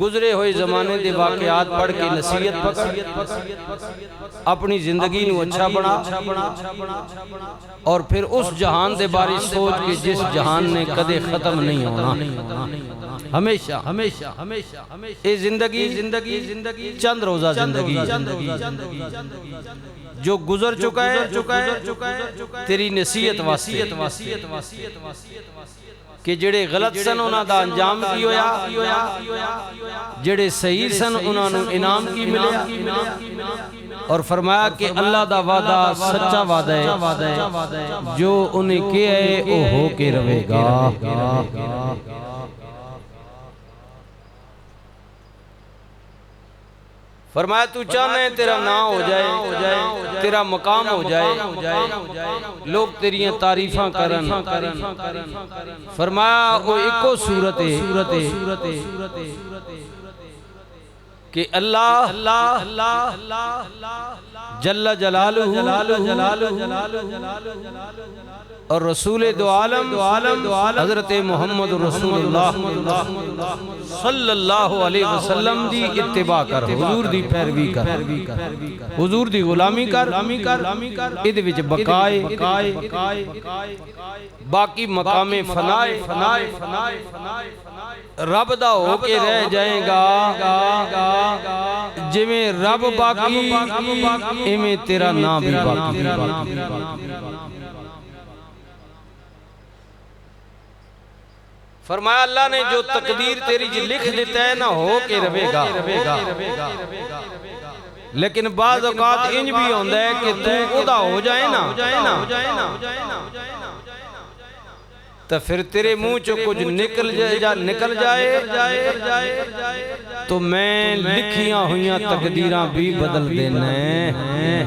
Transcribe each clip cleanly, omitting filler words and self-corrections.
گزرے ہوئے زمانے دے واقعات پڑھ کے نصیحت پکڑ، اپنی زندگی نو اچھا بنا، اور پھر اس جہان دے بارے سوچ کے جس جہان نے کدے ختم نہیں ہونا، ہمیشہ اے زندگی چند روزہ زندگی جو گزر چکا ہے تیری نصیحت واسطے کہ جڑے غلط سن انہاں دا انجام کی ہویا، جڑے صحیح سن انہاں نو انعام کی ملیا، اور فرمایا کہ اللہ دا وعدہ سچا وعدہ ہے، جو انہیں کیا ہے وہ ہو کے رہے گا۔ فرمایا تو چاہنا ہے تیرا نام ہو جائے، تیرا مقام ہو جائے، لوگ تیریاں تعریفاں کرن، فرمایا وہ ایکو صورت ہے کہ اللہ جل جلالہ اور رسول دو عالم حضرت محمد رسول اللہ صلی اللہ علیہ وسلم دی اتباع کر، حضور دی پیروی کر، حضور دی غلامی کر، ادھ وچ بقائے باقی مقام فنائے رب دا ہو کے رہ جائیں گا، جویں رب باقی ایویں تیرا نام بھی باقی۔ فرمایا اللہ نے جو تقدیر تیری جی لکھ دیتا ہے نہ ہو کے رہے گا، لیکن بعض اوقات انج بھی ہوندہ ہے کہ تو ادا ہو جائے نا تو پھر تیرے منہ چو کچھ نکل جائے تو میں لکھیاں ہویاں تقدیراں بھی بدل دینا ہے،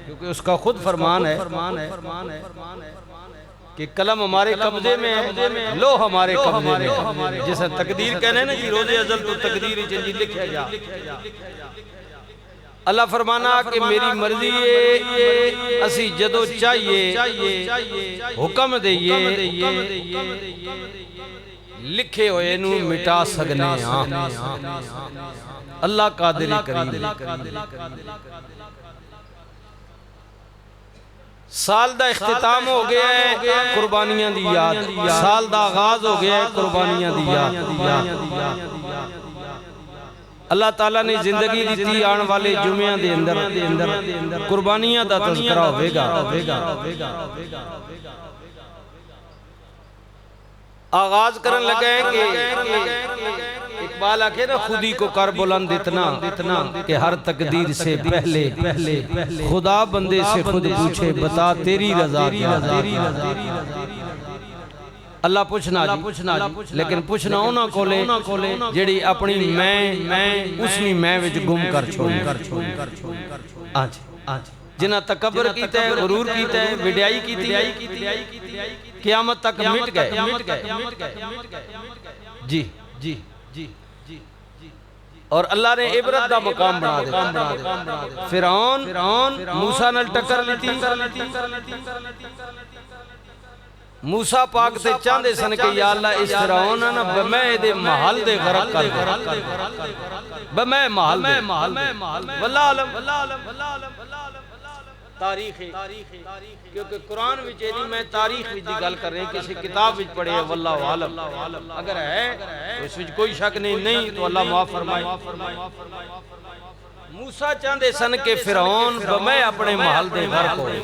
کیونکہ اس کا خود فرمان ہے کہ قلم ہمارے قبضے میں ہے، لو ہمارے قبضے میں، جیسا تقدیر کہنے ہیں نا جی روز ازل تو تقدیر جنجی لکھے جا۔ اللہ فرمانا کہ میری مرضی ہے، اسی جدو چاہیے حکم دئیے لکھے ہوئے نو مٹا سکنے ہاں، اللہ قادر کریم۔ سال دا اختتام ہو گیا ہے قربانیاں دی یاد، سال دا آغاز ہو گیا ہے قربانیاں دی یاد۔ اللہ تعالیٰ نے زندگی دیتی آن والے جمعہ دے اندر قربانیاں دا تذکرہ ہوئے گا۔ آغاز کرن لگے ہیں کہ اقبال آکھے نا خودی کو کر بلند اتنا کہ ہر تقدیر سے پہلے خدا بندے سے خود پوچھے بتا تیری رضا کیا۔ اللہ پوچھنا جی، لیکن پوچھنا اونا کولے جڑی اپنی میں اسنی میں وچ گم کر چھوڑی، جنہ تکبر کیتا ہے، غرور کیتا ہے، وڈیائی کیتی ہے، قیامت تک مٹ گئے۔ جی اور اللہ نے عبرت دا مقام بنا دے۔ فرعون موسیٰ نال ٹکر لیتی، موسیٰ پاک تے چاندے سن کہ یا اللہ اس فرعون نا بمیں دے محل دے غرق کر دے، بمیں محل دے، واللہ علم تاریخ ہے، کیونکہ قرآن وچ نہیں میں تاریخ وچ دی گل کر رہے ہیں، کسی کتاب وچ پڑھے واللہ عالم، اگر ہے تو اس وچ کوئی شک نہیں تو اللہ معاف فرمائے۔ موسیٰ چاندے سن کہ فرعون بمیں اپنے محل دے غرق ہوئے،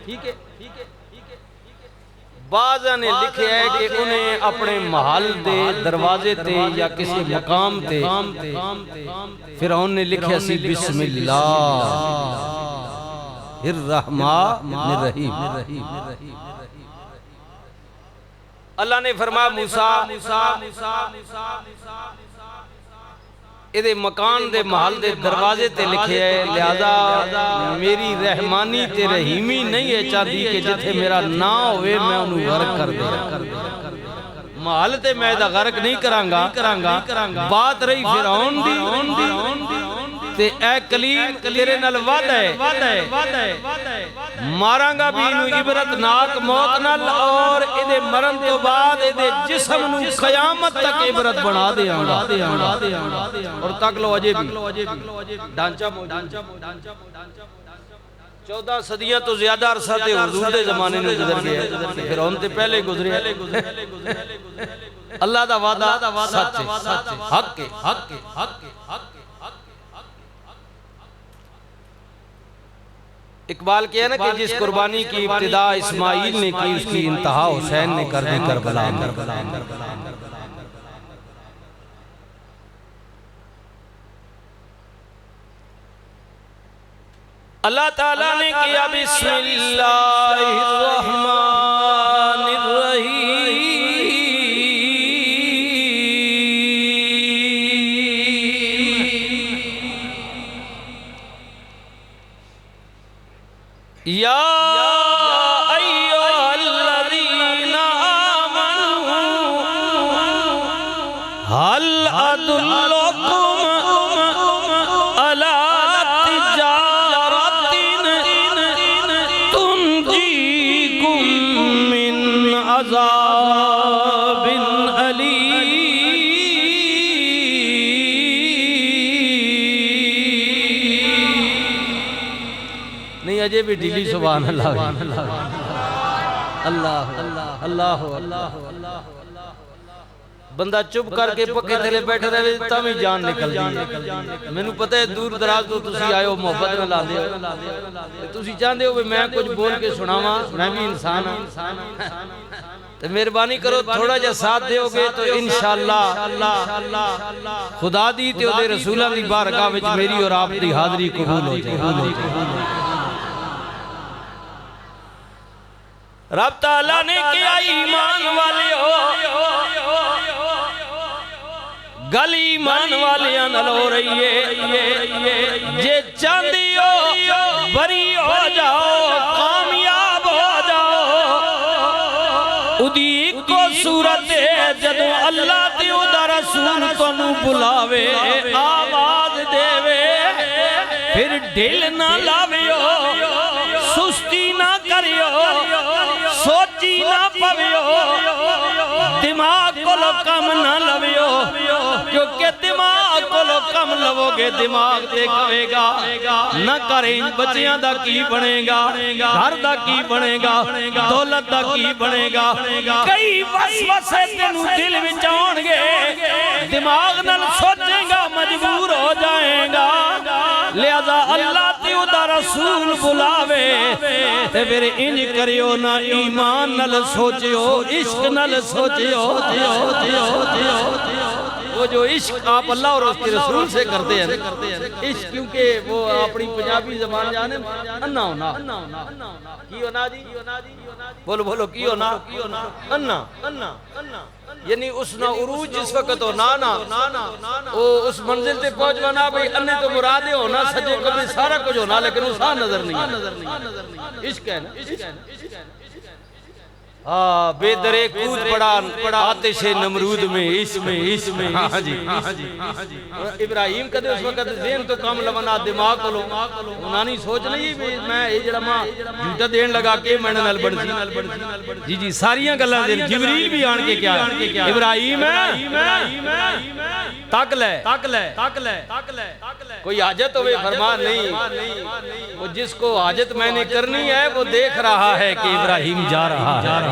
ٹھیک ہے۔ بعض نے لکھے ہے کہ انہیں اپنے محل دے دروازے تے یا کسی مقام تے فرعون نے لکھے سی بسم اللہ الرحمن الرحیم۔ اللہ نے فرمایا موسیٰ ادھے مکان دے محل دے دروازے تے لکھے ہے، لہذا میری رحمانی تے رحیمی نہیں ہے چاہتی کہ جتھے میرا نا ہوئے میں انہوں غرق کر دے، محل تے میں دا غرق نہیں کرانگا۔ بات رہی فرعون دی، تے اے کلیم تیرے نال وعدہ ہے ماراں گا بھی انہوں عبرت ناک موت نال اور ادھے مرن تو بعد ادھے جسم نو قیامت تک عبرت بنا دے آنگا اور تک لو اجے بھی ڈانچہ موجود 14 صدیہ تو زیادہ عرصہ تے حضور دے زمانے نے گزر گیا پھر ان تے پہلے گزرے اللہ دا وعدہ سچ ہے حق ہے اقبال کیا نا کہ جس قربانی کی ابتدا اسماعیل نے کی اس کی انتہا حسین نے کر دی کربلا اللہ تعالیٰ نے کیا بسم اللہ الرحمن الرحیم یا ایھا الذین آمنوا هل أدلكم على تجارة تنجيكم من عذاب أليم نہیں اجے بھی ڈیلی سبحان اللہ اللہ اللہ اللہ بندہ چپ کر کے پکے تھلے بیٹھے رہے تم ہی جان نکل دی میں نے پتہ ہے دور دراز تو تسی آئے ہو محبت نہ لا دے تسی چاہندے ہو میں کچھ بول کے سناواں میں بھی انسان ہوں تو مہربانی کرو تھوڑا جا ساتھ دے ہوگے تو انشاءاللہ خدا دی تے دے رسولہ دی بارگاہ وچ میری اور آپ دی حاضری قبول ہو جائے رب تعالیٰ نے کیا ایمان والے ہو گل ایمان والے انل ہو رہی ہے جے چاندی ہو بری ہو جاؤ کامیاب ہو جاؤ ادھی کو صورت ہے جدو اللہ تے ادا رسول تو نو بلاوے آواز دے وے پھر ڈھل نہ لاویو سستی نہ کریو سوچی نہ پویو دماغ کو لو کم نہ لویو کیونکہ دماغ کو لو کم لوو گے دماغ دے کہے گا نہ کریں بچیاں دا کی بنے گا گھر دا کی بنے گا دولت دا کی بنے گا کئی وسوسے تینوں دل وچ آن گے دماغ نال سوچیں گا مجبور ہو جائیں گا لہذا اللہ تے ادا رسول بلاوے تے پھر انج کریو نہ ایمان نال سوچیو عشق نال سوچیو وہ جو عشق آپ اللہ اور اس کے رسول سے کرتے ہیں عشق کیونکہ وہ اپنی پنجابی زبان جانے انہ ہونا کی ہونا جی بولو بولو کی ہونا انہ یعنی اس نہ عروج جس وقت ہو نانا اس منزل تے پہنچوانا بھئی انہیں تو مرادے ہونا سجے کبھی سارا کچھ ہونا لیکن اس ہاں نظر نہیں عشق ہے نا بے درے کود پڑا آتش نمرود میں عشق میں ہاں جی ابراہیم کدے اس وقت ذہن تو کام لونا دماغ کو لو انہاں نہیں سوچ نہیں میں یہ جڑا ماں جھوٹا دین لگا کے میں نال بڑھ جی جی ساریاں گلاں دین جبریل بھی آن کے کیا ابراہیم ہے تاک لے کوئی حاجت ہوئے فرمان نہیں وہ جس کو حاجت میں نے کرنی ہے وہ دیکھ رہا ہے کہ ابراہیم جا رہا ہے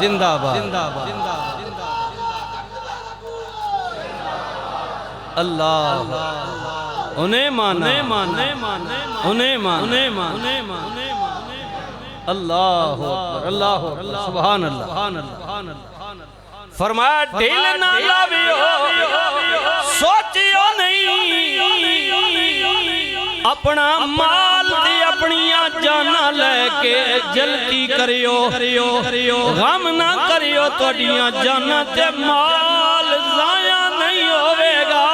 زندہ باد اللہ انہیں مانا اللہ سبحان اللہ فرمایا ڈھیل نہ لاویو سوچیو نہیں اپنا مال دی اپنیاں جانا لے کے جلدی کریو غم نہ کریو توڑیاں جانا تے مال ضائع نہیں ہوئے گا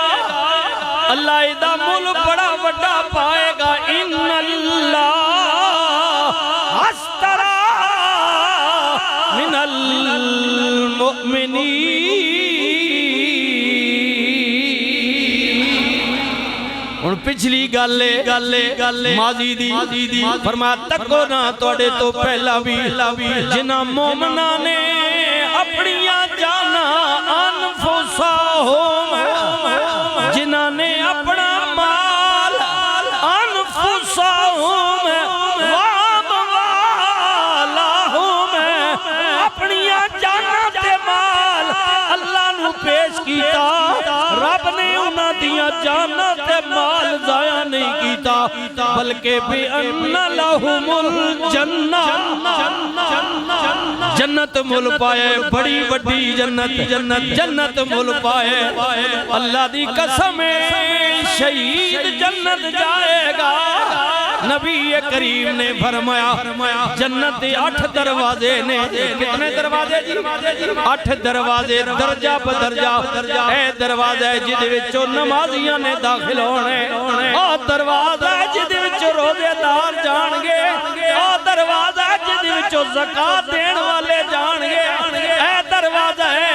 اللہ ادھا مل بڑا وڈا پائے گا ہن پچھلی گل ماضی دی فرمایا تکو نہ توڑے تو پہلا بھی جنہ مومنہ نے اپنیاں جانا انفسہم جنہ نے اپنا مال انفسہم اپنیاں جانا تے مال اللہ نو پیش کیتا رب نے انہاں دیاں جانا تے مال ضائع نہیں کیتا بلکہ بِأَنَّ لَهُمُ الْجَنَّةِ جنت مل پائے بڑی بڑی جنت مل پائے اللہ دی قسم شہید جنت جائے گا نبی کریم نے فرمایا جنت 8 دروازے نے کتنے دروازے جی 8 دروازے درجہ بدرجہ اے دروازہ جدے وچوں نمازیاں نے داخل ہونے او دروازہ جدے وچوں روزے دار جان گے او دروازہ جدے وچوں زکات دین والے جان گے اے دروازہ ہے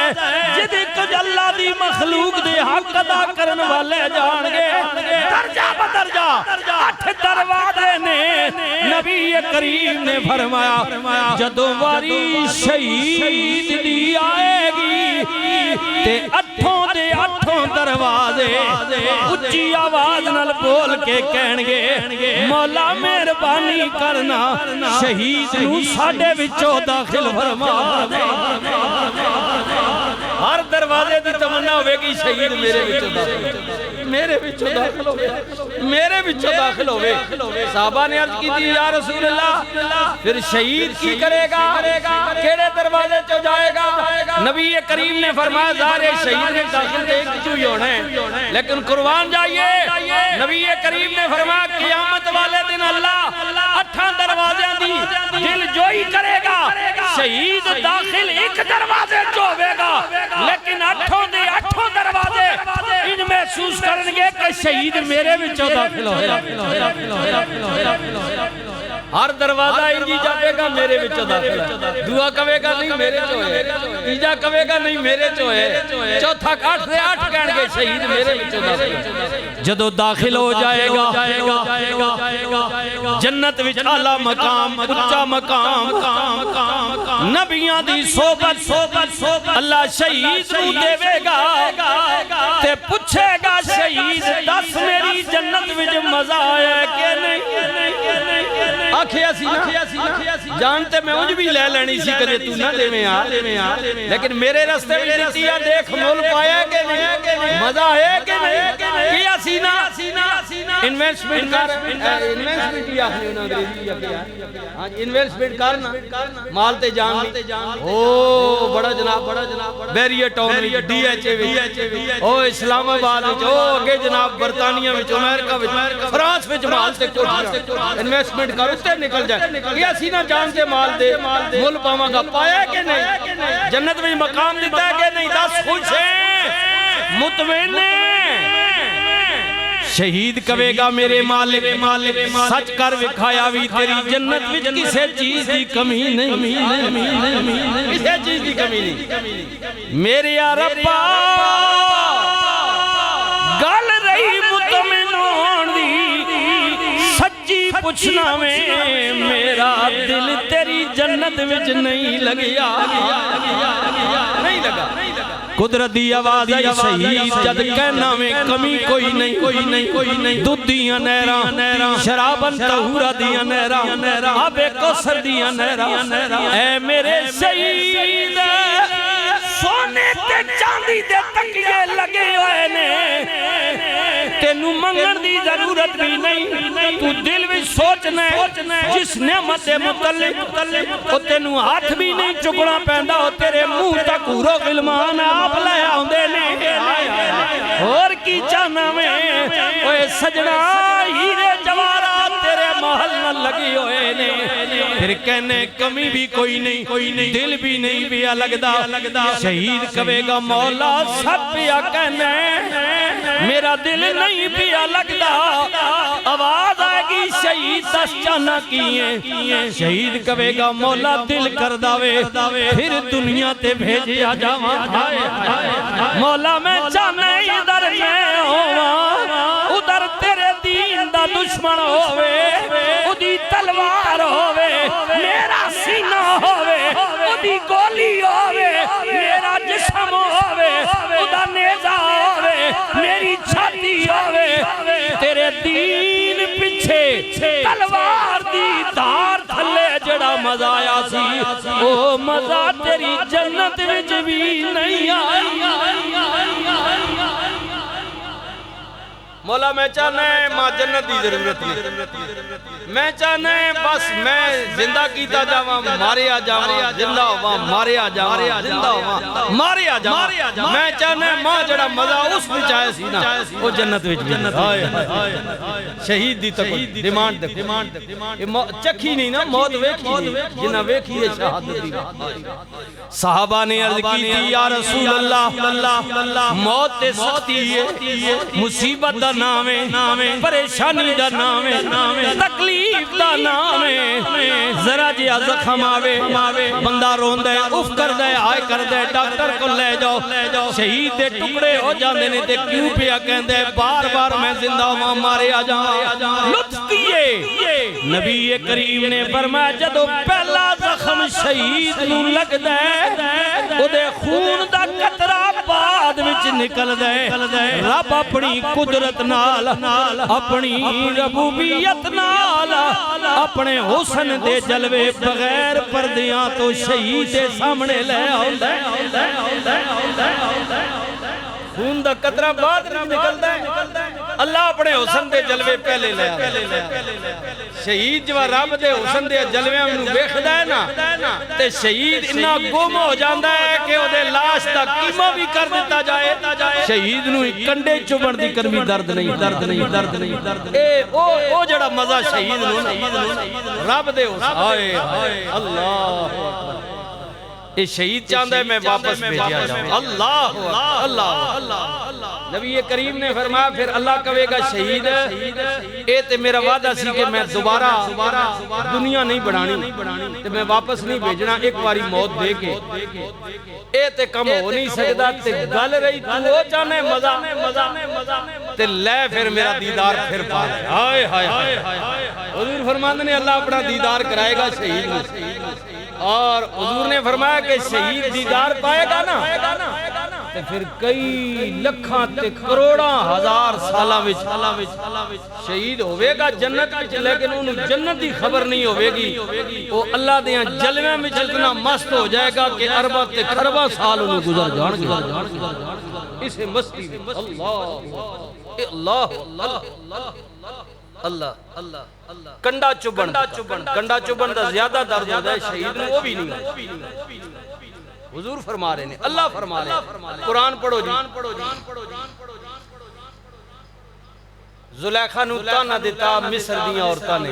جدے کچھ اللہ دی مخلوق دے حق ادا کرن والے جان گے درجہ بدرجہ 8 دروازے نے نبی کریم نے فرمایا جدوں واری شہید دی آئے گی تے 8 دروازے اچھی آواز نال بول کے کہن گے مولا مہربانی کرنا شہید نو ساڈے وچوں داخل فرما دے ہر دروازے دی تمنا ہوئے گی شہید میرے وچوں داخل ہوئے صحابہ نے عرض کی تھی یا رسول اللہ پھر شہید کی کرے گا کیڑے دروازے چو جائے گا نبی کریم نے فرمایا ظاہر شہید نے داخل دے ایک چوئی ہونا ہے لیکن قربان جائیے نبی کریم نے فرمایا قیامت والے دن اللہ 8 دروازے دی دل جوئی کرے گا شہید داخل ایک دروازے چو ہوئے گا لیکن 8 دروازے ان محسوس کرنگے کہ شہید میرے وچوں داخل ہویا ہر دروازہ انجی جاوے گا میرے وچوں داخل ہے دعا کہے گا نہیں میرے چوئے تیجا کہے گا نہیں میرے چوئے چوتھا 8 سے 8 کہن گے شہید میرے وچوں داخل ہے جدو داخل ہو جائے گا جنت وچ اعلیٰ مقام اچھا مقام نبیاں دی صحبت اللہ شہید نو دے گا تے پوچھے گا شہید دس میری جنت وچ مزہ آیا کہ نہیں آکھیا سی نا جانتے میں انج بھی لے لینی سی کدے تو نہ دے میں آ لیکن میرے رستے میں دیتیا دیکھ مول پایا کہ نہیں مزہ ہے کہ نہیں کیا سی نا انویسٹمنٹ کر انویسٹمنٹ ہی آخری انہوں انگریزی انویسٹمنٹ کرنا مال تے جان او بڑا جناب بیریہ ٹاؤن ڈی ایچ اے او اسلام آباد او اگے جناب برطانیہ وچ امریکہ فرانس وچ مال تے انویسٹمنٹ کرو تے نکل جائے کیا سینہ جان سے مال دے مل پاواں گا پایا کہ نہیں جنت میں مقام دیتا ہے کہ نہیں دس خوش ہیں مطمئن شہید کہے گا میرے مالک سچ کر وکھایا بھی تیری جنت وچ کسے چیز دی کمی نہیں کسے چیز دی کمی نہیں میرے ربا گل رہی مطمئن ہون دی سچی پوچھنا میں میرا دل تیری جنت وچ نہیں لگیا نہیں لگا قدرت دی آواز ہے شہید جد کہنا میں کمی کوئی نہیں دودھ دیاں نیراں شرابن طہورہ دیاں نیراں آب کوثر دیاں نیراں اے میرے شہید سونے تے چاندی دے تکیے لگے ہوئے نے تینو منگن دی ضرورت بھی نہیں تو دل بھی سوچنا جس نعمت متعلق او تینو ہاتھ بھی نہیں چکنا پہندا ہو تیرے منہ تک ہورو غلمان آپ لے آؤندے نے اور کی چاہنا میں اوے سجنا ہیرے جوارات تیرے محل نہ لگی ہوئے نے پھر کہنے کمی بھی کوئی نہیں دل بھی نہیں پیا لگدا شہید کہے گا مولا سب پیا کہنے میرا دل نہیں پیا لگدا آواز آئے گی شہید دس چانا کیے شہید کہے گا مولا دل کر داوے پھر دنیا تے بھیجیا جاواں مولا میں چاہنے ادھر میں ہوا ادھر تیرے دشمن ہووے اودی تلوار ہووے میرا سینہ ہووے اودی گولی ہووے میرا جسم ہووے اودہ نیزہ ہووے میری چھاتی ہووے تیرے دین پچھے تلوار دی دھار تھلے جڑا مزہ آیا سی او مزہ تیری جنت وچ بھی نہیں آیا مولا میں چاہنا ہے ماں جنت دی ضرورت نہیں میں چاہنا ہے بس میں زندہ کیتا جاواں ماریا جاواں زندہ ہواں ماریا جاواں زندہ ہواں ماریا جاواں میں چاہنا ہے ماں جڑا مزہ اس وچ آئے سی نا او جنت وچ جنت شہید دی تک ڈیمانڈ چکھی نہیں نا موت ویکھی جنہ ویکھی ہے شہادت دی صحابہ نے عرض کی تھی یا رسول اللہ موت تے سختی ہے مصیبت دا نام ہے پریشانی دا نام ہے تکلیف دا نام ہے ذرا جیا زخم آوے بندہ رون دے اف کر دے آئے کر دے ڈاکٹر کو لے جاؤ شہید دے ٹکڑے ہو جاندے نے تے کیوں پیا کہندے بار بار میں زندہ ہوں مارے آ جاؤں لطف کیے نبی کریم نے فرمایا جدو پہلا زخم شہید نو لگ دے او دے خون دا قطرہ بعد وچ نکل دے رب اپنی قدرت نال اپنی ربوبیت نال اپنے حسن دے جلوے بغیر پردیاں تو شہید دے سامنے لے آؤں خون دا قطرہ بعد نکلدا ہے اللہ اپنے حسن دے جلوے پہلے لے شہید جو رب دے حسن دے جلوے انہوں ویکھدا ہے نا تے شہید اتنا گم ہو جاندا ہے کہ او دے لاش دا قیمہ بھی کر دیتا جائے شہید نو کنڈے چبن دی کرمی درد نہیں اے او جڑا مزہ شہید نو رب دے حسن آئے اللہ اے شہید چاہندہ ہے میں واپس بھیجیا جاؤں اللہ نبی کریم نے فرمایا پھر اللہ کہے گا شہید اے تے میرا وعدہ سی کہ میں دوبارہ دنیا نہیں بڑھانی تے میں واپس نہیں بھیجنا ایک باری موت دے کے اے تے کم ہو نہیں سکتا تے گل رہی تو وہ چاہنے مزہ تے لے پھر میرا دیدار پھر پا رہے ہائے ہائے حضور فرماندے نے اللہ اپنا دیدار کرائے گا شہید میں اور حضور نے فرمایا کہ شہید دیدار پائے گا نا تے پھر کئی لکھاں تے کروڑاں ہزار سالہ وچ شہید ہوئے گا جنت وچ لیکن انہوں جنت دی خبر نہیں ہوئے گی وہ اللہ دیاں جلویں میں اتنا مست ہو جائے گا کہ ارباں تے کھرباں سال انہوں گزر جان گے اسے مستی میں اللہ کنڈا چبن دا زیادہ درد ہوتا ہے شہید نے وہ بھی نہیں حضور فرما رہے ہیں اللہ فرما رہے ہیں قرآن پڑھو جی زلیخا نو تانا دیتا مصر دیاں عورتاں نے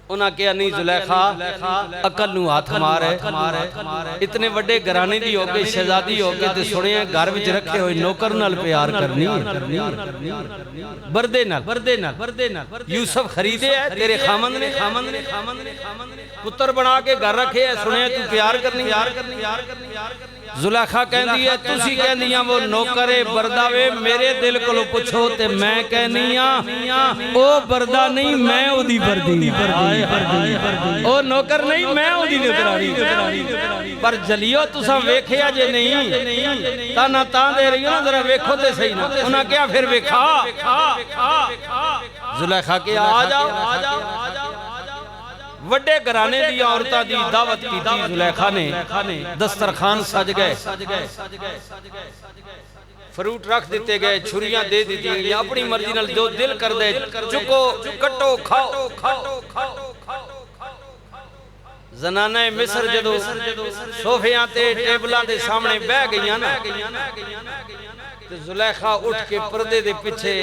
انہاں کیا نہیں زلیخا عقل نو ہاتھ مارے اتنے وڈے گھرانے دی ہو کے شہزادی ہو کے تے سنے ہیں گھر وچ رکھے ہوئے نوکر نال پیار کرنی بردے نال یوسف خریدے ہے تیرے خامند نے پتر بنا کے گھر رکھے ہے سنے ہیں تو پیار کرنی زلیخا کہندی ہے تسی کہندیاں وہ نوکر برداوے میرے دل کو پوچھو تے میں کہنیاں او بردہ نہیں میں او دی بردی او نوکر نہیں میں او دی نوکرانی پر جلیو تساں ویکھیا جے نہیں تانا تاں دے رہی ہوں ذرا ویکھو تے صحیح نا انہاں کیا پھر ویکھا زلیخا کے آ جاؤ وڈے گھرانے دی عورتاں دی دعوت کی تھی زلیخا نے دسترخوان سج گئے فروٹ رکھ دیتے گئے چھریاں دے دیتی گئے اپنی مرضی نال جو دل کر دے چکو کٹو کھاؤ زنانہ مصر جدو صوفیاں تے ٹیبلاں دے سامنے بہ گئیاں نا زلیخا اٹھ کے پردے دے پیچھے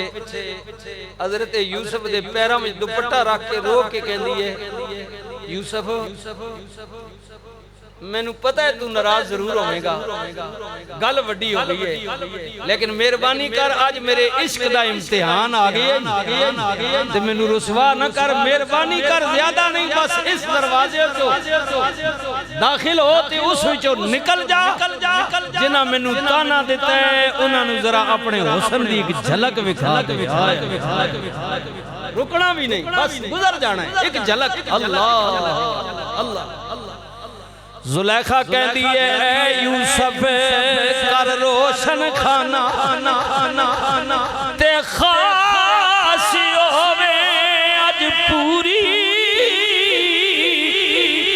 حضرت یوسف دے پیراں میں دوپٹہ رکھ کے رو کے کہندی ہے یوسف مینوں پتہ ہے تو ناراض ضرور ہوئے گا گل وڈی ہو گئی ہے لیکن مہربانی کر آج میرے عشق دا امتحان آگئے تے مینوں رسوا نہ کر مہربانی کر زیادہ نہیں بس اس دروازے تو داخل ہو تے اس وچوں نکل جا جنہ مینوں تانا دیتا ہے انہاں نوں ذرا اپنے حسن دی ایک جھلک وکھا دے رکنا بھی نہیں بس گزر جانا ہے ایک جھلک اللہ اللہ زلیخا کہہ دیئے اے یوسف کر روشن کھانا تے خاصی ہوئے آج پوری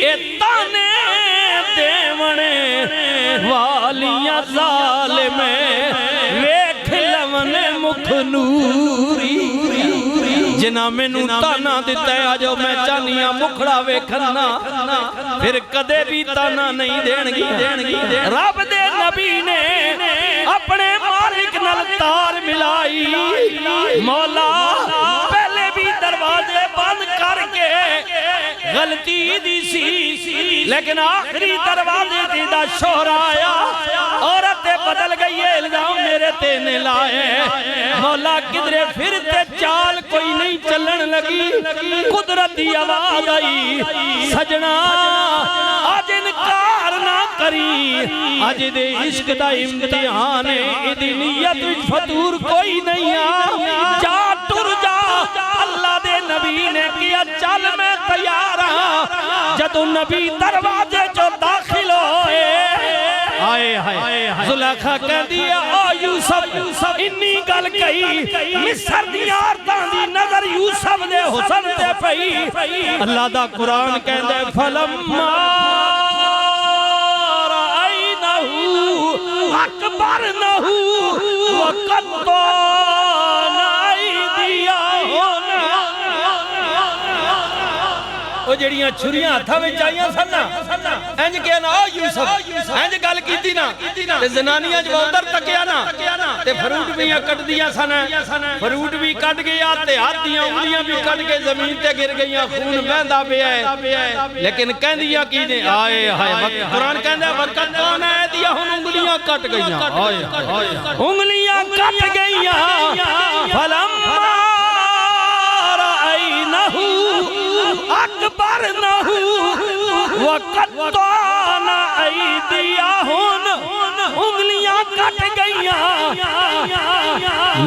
اے تانے دیونے والیاں ظالمیں ویکھ لون مکھ نوری جنہ میں تانا دیتا ہے آجو میں چانیاں مکھڑا ویکھنا پھر کدے بھی تانا نہیں دین گی رب دے نبی نے اپنے مالک نل تار ملائی مولا پہلے بھی دروازے بند کر کے غلطی دی سی لیکن آخری دروازے دی دا شوہر آیا عورتیں بدل گئی ہے الزام میرے تینے لائے مولا کدرے پھر تے چال کوئی نہیں چلن لگی قدرتی آواز آئی سجنا آج انکار نہ کری آج دے عشق دا امتحان ادھی نیت فطور کوئی نہیں جا ٹر جا اللہ دے نبی نے کیا چل میں تیار ہاں جدو نبی دروازے جو داخل ہوئے آئے زلیخا کہہ دیا او یوسف انی گل کئی مصر دی عورتاں دی نظر یوسف دے حسن تے پئی اللہ دا قرآن کہہ دے فلما رأینہو اکبرنہو وقطعنا ایدیہن وہ جڑیاں چھریاں ہتھاں وچ آئیاں سن انج کہنا او یوسف انج گل کیتی نا تے زنانیاں جو اندر تکیا نا تے فروٹ بھی کٹ دیا سن فروٹ بھی کٹ گیا تے ہاتھ دیاں انگلیاں بھی کٹ کے زمین تے گر گئیاں خون بہندا پیا ہے لیکن کہندیاں کی نے آئے ہائے قرآن کہندا وقت کون ہے دیا ہن انگلیاں کٹ گئیاں انگلیاں کٹ گئیاں فلما رأینہو اکبرنہو وقطعنا ایدیہن انگلیاں کٹ گئیاں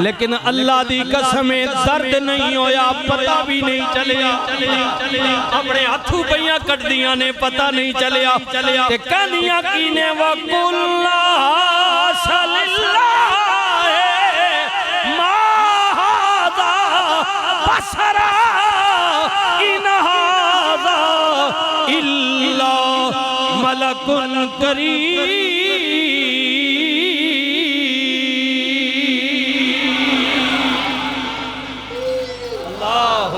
لیکن اللہ دی قسم درد نہیں ہویا پتہ بھی نہیں چلیا اپنے ہاتھوں پہیاں کٹ دیاں نے پتہ نہیں چلیا تے کہنیاں کینے وَقُلْ لَا شَلِ اللَّهِ مَا هَذَا بَشَرًا إِنْ هَذَا إِلَّا مَلَكٌ كَرِيمٌ اللہ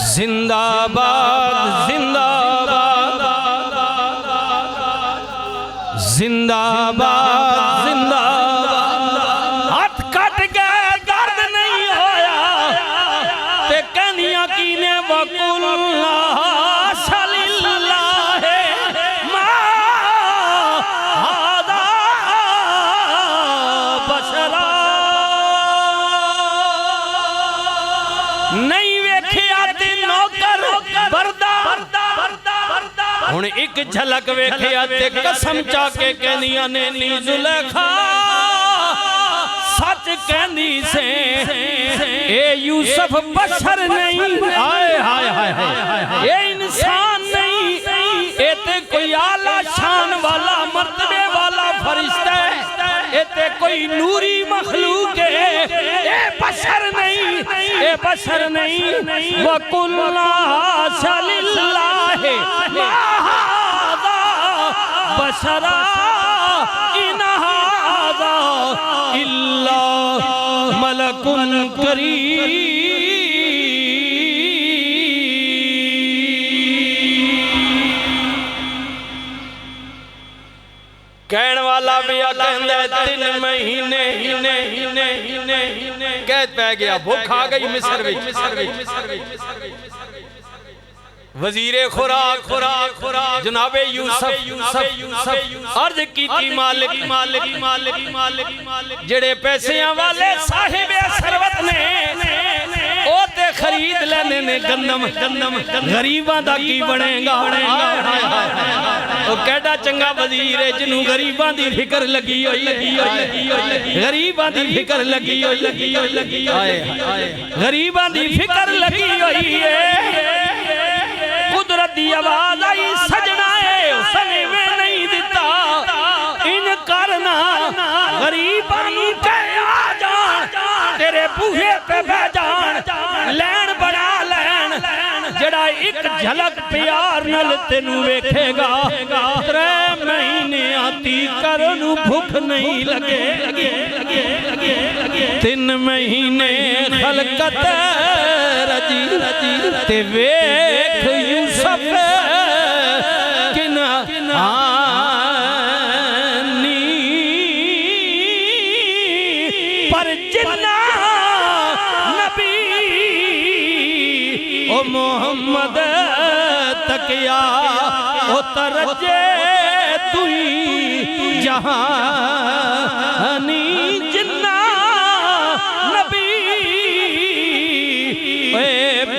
زندہ باد زندہ باد زندہ باد زندہ باد ہاتھ کٹ گئے درد نہیں ہویا تے کہنیاں کینے وَقُلْ لَا شَلِ اللَّهِ مَا هَذَا بَشَرًا نہیں ویکھیا تے نوکر بردار ہن ایک جھلک ویکھیا تے قسم چا کے کہنیاں نے نی زلیخا سچ کہندی سے اے یوسف بشر نہیں ہائے ہائے ہائے اے انسان نہیں اے تے کوئی اعلیٰ شان والا مرتبے والا فرشتہ ہے اے تے کوئی نوری مخلوق ہے اے بشر نہیں وَقُلْ لَا شَلِ اللَّهِ مَا هَذَا بَشَرًا إِنْ هَذَا إِلَّا مَلَكٌ كَرِيمٌ کہن والا پیا کہندا ہے 3 مہینے قید پہ گیا بھوک آ گئی مصر وچ وزیر خوراک جناب یوسف عرض کی مالک جڑے پیسیاں والے صاحب ثروت نے او تے خرید لینے نے گندم غریباں دا کی بنے گا او کیڑا چنگا وزیر ہے جنوں غریباں دی فکر لگی ہوئی غریباں دی فکر لگی ہوئی غریباں دی فکر لگی ہوئی ہے قدرت دی آواز آئی سجنا ہے اس نے میں نہیں دیتا ان کرنا غریبان کے آ جان تیرے بوہے پہ بہ جان لین بڑا لین جڑا ایک جھلک پیار نل تینوں ویکھے گا 3 مہینے آتی کرنو بھوک نہیں لگے 3 مہینے خلقت رجی تے ویکھ یوسف کنعانی پر جنہ نبی او محمد تکیا او ترجے توئی جہانی جنہ نبی اے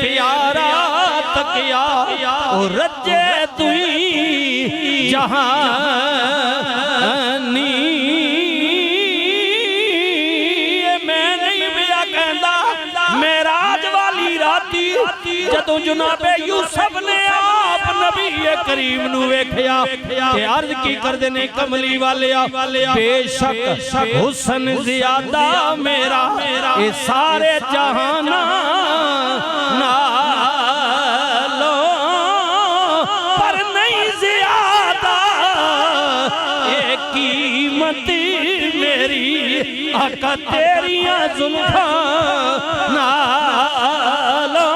پیارا تکیا او رجے توئی جہانی میں نہیں بیا کہندا معراج والی راتی جدوں جناب یوسف نے آپ نبی کریم نو ویکھیا تے عرض کی کردے نے کملی والیا بے شک حسن زیادہ میرا اے سارے جہانا نالو پر نہیں زیادہ اے قیمت میری آقا تیریاں زلفاں نالو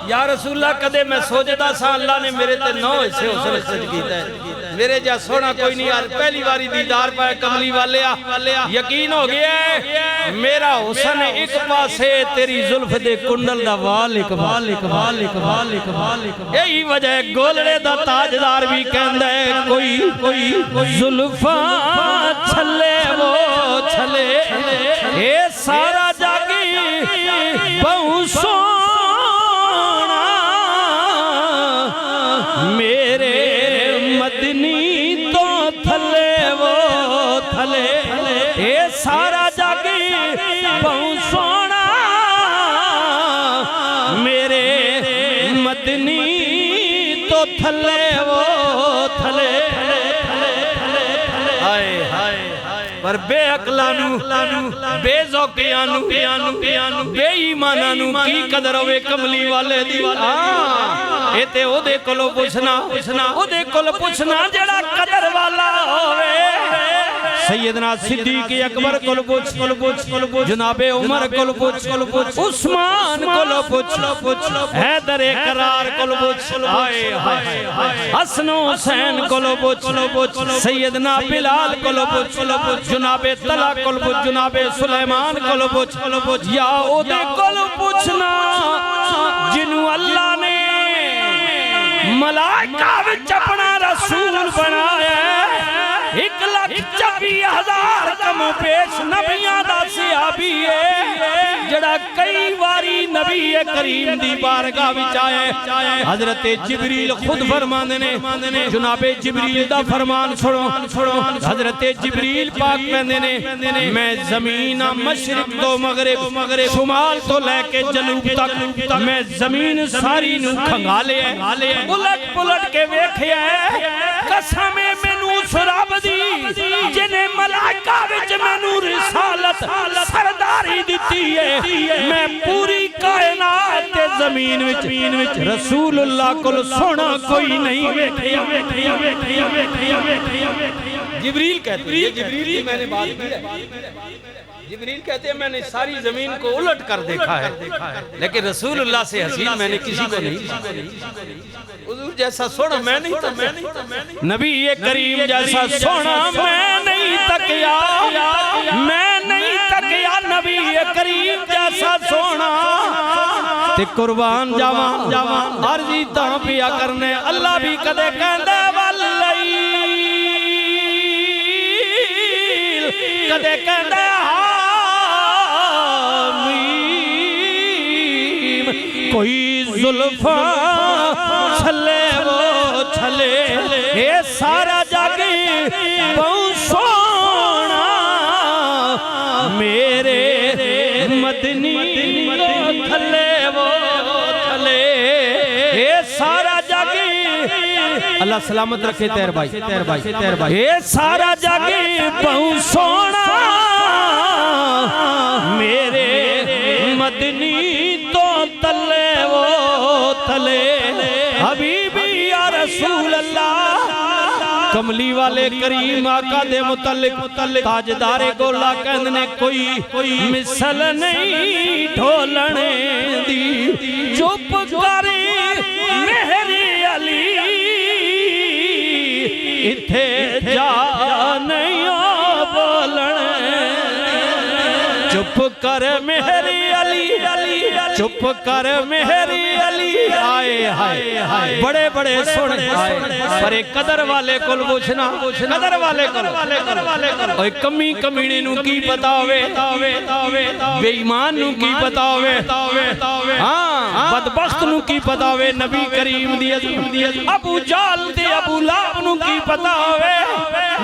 یا رسول اللہ کدے میں سوچدا سا اللہ نے میرے تے 9 حصے حسن خرج کیتا ہے میرے جا سونا کوئی نہیں آج پہلی باری دیدار پائے کملی والیا یقین ہو گیا ہے میرا حسن ایک پاسے تیری زلف دے کنڈل دا والک یہی وجہ ہے گولڑے دا تاجدار بھی کہندا ہے کوئی زلفاں چھلے وہ چھلے اے سارا جاگی بہت سونا میرے مدنی تو تھلے وہ تھلے اے سارا جاگی بہت سونا میرے مدنی تو تھلے وہ تھلے پر بے اقلانو بے ذوقیانو بے ایمانانو کی قدر ہوئے کملی والے دی اے تے او دے کلو پوچھنا جڑا قدر والا ہوئے سیدنا صدیق اکبر کل پوچھ جناب عمر کل پوچھ عثمان کل پوچھ حیدر قرار کل پوچھ حسن و حسین کل پوچھ سیدنا بلال کل پوچھ جناب طلحہ کل پوچھ جناب سلیمان کل پوچھ یا او دے کل پوچھنا جنہوں اللہ نے ملائکہ وچ اپنا رسول بنایا 1,26,000 کم پیش نبیاں دا صحابی ہے جڑا کئی واری نبی کریم دی بارگاہ وچ آئے حضرت جبریل خود فرماندے نے جناب جبریل دا فرمان سنو حضرت جبریل پاک کہندے نے میں زمین مشرق تو مغرب شمال تو لے کے جنوب تک میں زمین ساری نو کھنگالے پلٹ کے ویکھیا ہے قسم مینوں اس رب دی جنہیں ملائکہ وچ مینوں رسالت سرداری دیتی ہے میں پوری کائنات تے زمین وچ رسول اللہ کو سونا کوئی نہیں ویکھیا جبریل کہتے ہیں، جبریل میں نے بات کی ہے، جبریل کہتے ہیں میں نے ساری زمین کو الٹ کر دیکھا ہے، لیکن رسول اللہ سے حسین میں نے کسی کو نہیں حضور جیسا سونا میں نہیں تکیا، نبی کریم جیسا سونا میں نہیں تکیا، میں نہیں تکیا نبی کریم جیسا سونا، تے قربان جاواں عرضی تاں پیا کرنے اللہ بھی کدے کہندے واللیل، کدے کہندے کوئی زلفاں چھلے وہ چھلے اے سارا جگ بہوں سونا میرے مدنی تھلے وہ تھلے اے سارا جگ اللہ سلامت رکھے تیر بھائی اے سارا جگ بہوں سونا میرے مدنی تلے وہ تلے حبیبی یا رسول اللہ، کملی والے کریم آقا دے متعلق تاجدار گولا کہنے کوئی مثل نہیں ڈھولنے دی، چپ کری میری علی اتھے جا نہیں بولنے، چپ کر میری علی چپ کر میری علی آئے ہائے بڑے بڑے سونے پر ایک قدر والے کل پوچھنا قدر والے کل اوہ کمی کمینے نو کی پتاوے بے ایمان نو کی پتاوے بدبخت نو کی پتاوے نبی کریم دی ابو جال دے ابو لاب نو کی پتاوے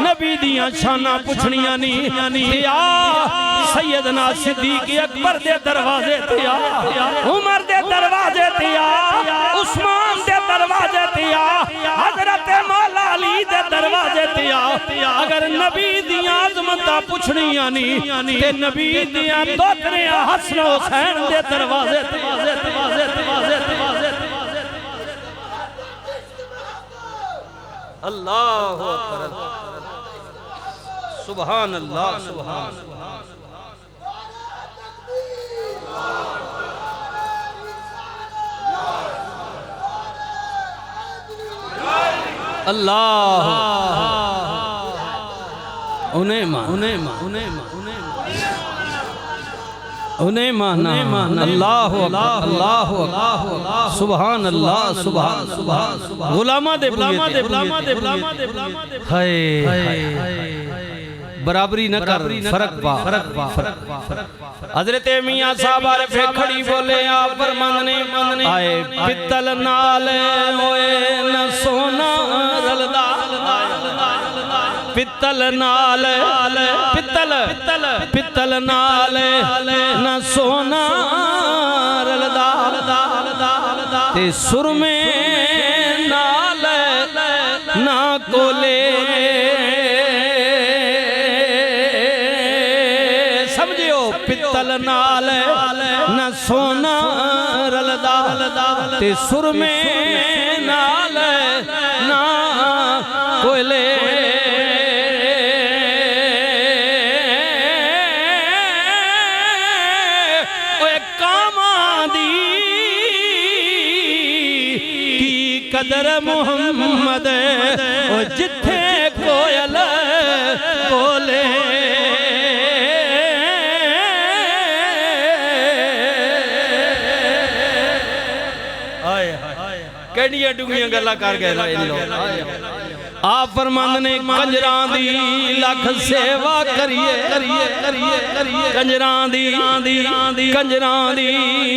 نبی دیاں شانہ پوچھنیاں نہیں سیدنا صدیق اکبر دے دروازے تیا عمر دے دروازے تیا عثمان دے دروازے تیا حضرت مولا علی دے دروازے تیا، اگر نبی دیاں عظمتاں پوچھنیاں نہیں تے نبی دیاں دوتریاں حسن حسین دے دروازے اللہ اکبر سبحان اللہ سبحان اللہ اللہ انہیں مانا اللہ اللہ سبحان اللہ سبحان غلامہ دے برابری نہ کر فرق پا حضرت میاں صاحب عارف کھڑی بولے آپ فرمانے آئے پتل نال ہوئے نہ سونا رلدا پتل نال پتل نال نہ سونا رلدا تے سرمے نال نہ کولے پتل نال نہ سونا رلدا تے سرمے نال نہ کوئلے اوے کاما دی کی قدر محمد او جتھے کوئل بولے کیڑیاں ڈنگیاں گلا کر گئے آپ فرماندے نے کنجران دی لکھ سیوا کریے کنجران دی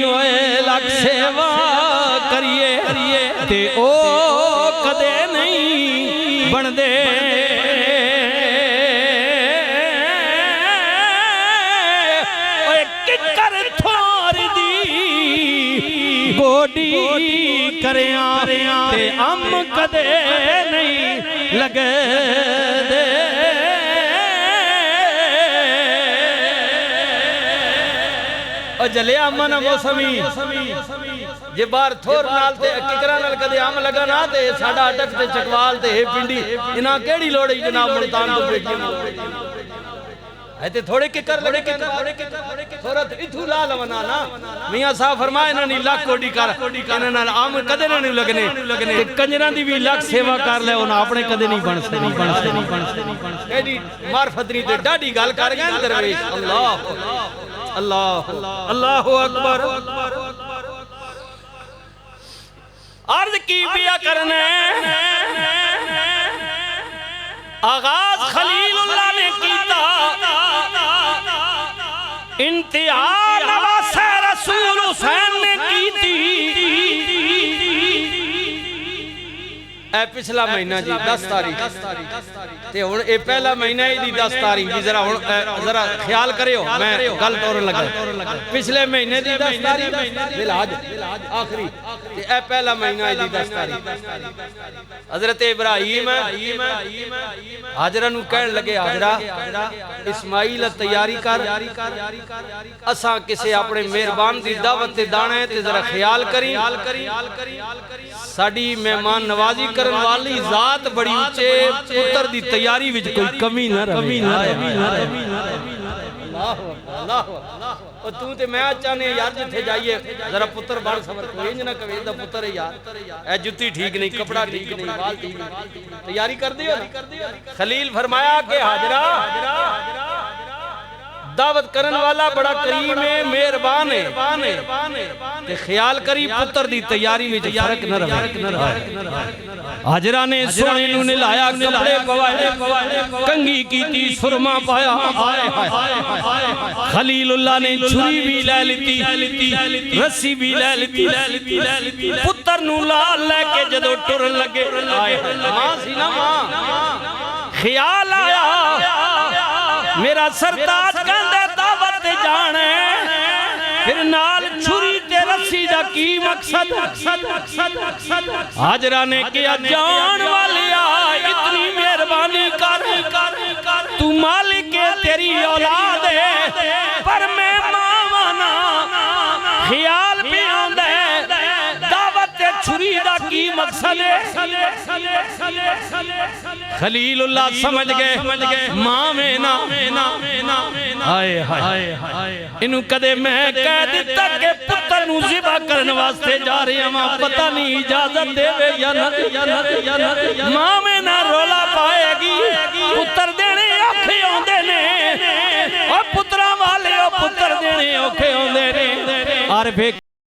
اوے لکھ سیوا کریے تے او کدے نہیں بندے اوے ککر تھور دی گوڈی کریاں تے ام کدے نہیں لگے دے او جلیا امن موسمی جے بار تھور نال تے ککرا نال کدے آم لگا نا تے ساڑا اٹک تے چکوال تے ہے پنڈی انہاں کیڑی لوڑی جناب ملتان تو بیٹی ایتے تھوڑے ککر لگے تھوڑا اتھو لا لونا نا میاں صاحب فرمائے انہاں نی لاکھ کوڑی کر انہاں نال آم کدے نہیں لگنے تے کنجراں دی بھی لاکھ سیوا کر لے انہاں اپنے کدے نہیں بن سکتے ایڈی معرفت نہیں تے ڈاڈی گل کر گئے درویش اللہ اللہ اللہ اکبر عرض کی بیا کرنے آغاز خلیل اللہ نے کیتا انتہا نواز رسول حسین نے کیتی اے پچھلا مہینہ جی 10 تاریخ تے ہن اے پہلا مہینہ دی 10 تاریخ جی ذرا خیال کریو میں گل ٹورن لگا پچھلے مہینے دی 10 تاریخ ذوالحج آخری تے اے پہلا مہینہ دی 10 تاریخ حضرت ابراہیم حاجرہ نو کہن لگے حاجرہ اسماعیل تیاری کر اساں کسے اپنے مہربان دی دعوت تے دانے تے ذرا خیال کری ساڑی مہمان نوازی کرن والی ذات بڑی اچھے پتر دی تیاری وچ کوئی کمی نہ رہے اللہ اور تو تے میں چاہنے یار جتھے جائیے ذرا پتر بار سبر کوئی انج نہ کوئی دا پتر ہے یار اے جتی ٹھیک نہیں کپڑا ٹھیک نہیں بال ٹھیک نہیں تیاری کر دیو خلیل فرمایا کہ حاجرہ دعوت کرن والا بڑا کریم ہے مہربان ہے تے خیال کری پتر دی تیاری وچ فرق نہ رہے حاجرہ نے سونے نو نلایا کپڑے پوائے کنگھی کیتی سرما پایا خلیل اللہ نے چھری بھی لے لیتی رسی بھی لے لیتی پتر نو لال لے کے جدو ٹرن لگے ماں سی نا ماں خیال آیا میرا سرتاج کندے دعوت جانے پھر نال چھری تے رسی دا کی مقصد حاجرہ نے کیا جان والیا اتنی مہربانی کر تو مالک تیری اولاد ہے پر میں ماوانا خیال پہ آندے دعوت چھری دا کی مقصد ہے خلیل اللہ سمجھ گئے ماں میں نا آئے انہوں کدے میں کہہ دیتا کہ پتر نو ذبح کرنے واسطے جا رہے ہیں ماں پتہ نہیں اجازت دے وے یا نہ ماں میں نہ رولا پائے گی پتر دینے آنکھیں ہوندے نے اور پترہ والے پتر دینے آنکھیں ہوندے نے عارف